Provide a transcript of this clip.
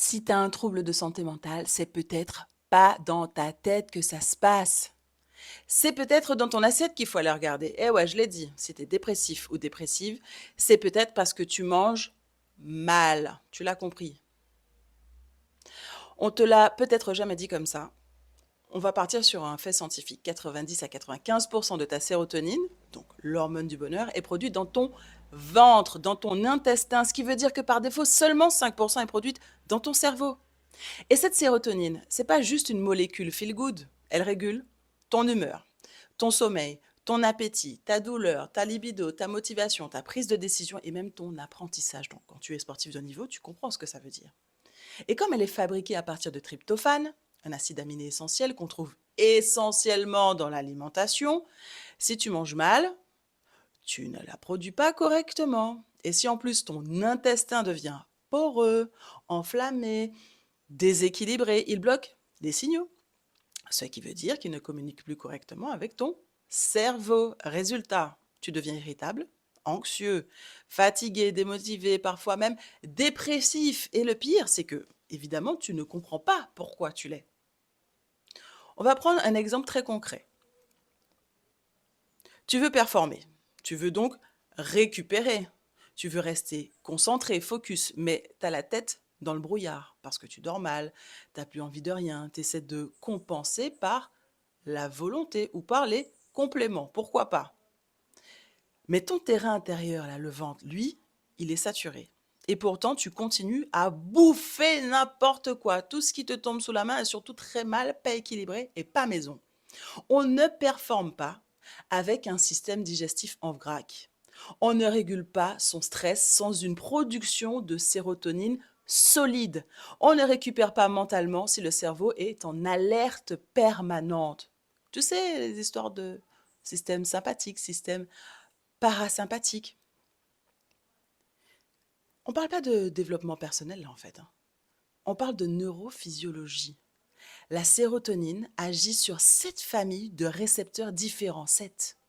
Si tu as un trouble de santé mentale, c'est peut-être pas dans ta tête que ça se passe. C'est peut-être dans ton assiette qu'il faut aller regarder. Eh ouais, je l'ai dit, si tu es dépressif ou dépressive, c'est peut-être parce que tu manges mal. Tu l'as compris. On te l'a peut-être jamais dit comme ça. On va partir sur un fait scientifique. 90 à 95 de ta sérotonine, donc l'hormone du bonheur, est produite dans ton ventre, dans ton intestin, ce qui veut dire que par défaut, seulement 5 est produite dans ton cerveau. Et cette sérotonine, c'est pas juste une molécule feel good. Elle régule ton humeur, ton sommeil, ton appétit, ta douleur, ta libido, ta motivation, ta prise de décision et même ton apprentissage. Donc, quand tu es sportif de haut niveau, tu comprends ce que ça veut dire. Et comme elle est fabriquée à partir de tryptophane, un acide aminé essentiel qu'on trouve essentiellement dans l'alimentation, si tu manges mal, tu ne la produis pas correctement. Et si en plus ton intestin devient poreux, enflammé, déséquilibré, il bloque les signaux, ce qui veut dire qu'il ne communique plus correctement avec ton cerveau. Résultat, tu deviens irritable, anxieux, fatigué, démotivé, parfois même dépressif. Et le pire, c'est que, évidemment, tu ne comprends pas pourquoi tu l'es. On va prendre un exemple très concret. Tu veux performer, tu veux donc récupérer, tu veux rester concentré, focus, mais tu as la tête dans le brouillard parce que tu dors mal, tu n'as plus envie de rien, tu essaies de compenser par la volonté ou par les compléments, pourquoi pas. Mais ton terrain intérieur, là, le ventre, lui, il est saturé. Et pourtant, tu continues à bouffer n'importe quoi. Tout ce qui te tombe sous la main est surtout très mal, pas équilibré et pas maison. On ne performe pas avec un système digestif en vrac. On ne régule pas son stress sans une production de sérotonine solide. On ne récupère pas mentalement si le cerveau est en alerte permanente. Tu sais, les histoires de système sympathique, système parasympathique. On ne parle pas de développement personnel là en fait, hein. On parle de neurophysiologie. La sérotonine agit sur 7 familles de récepteurs différents, 7.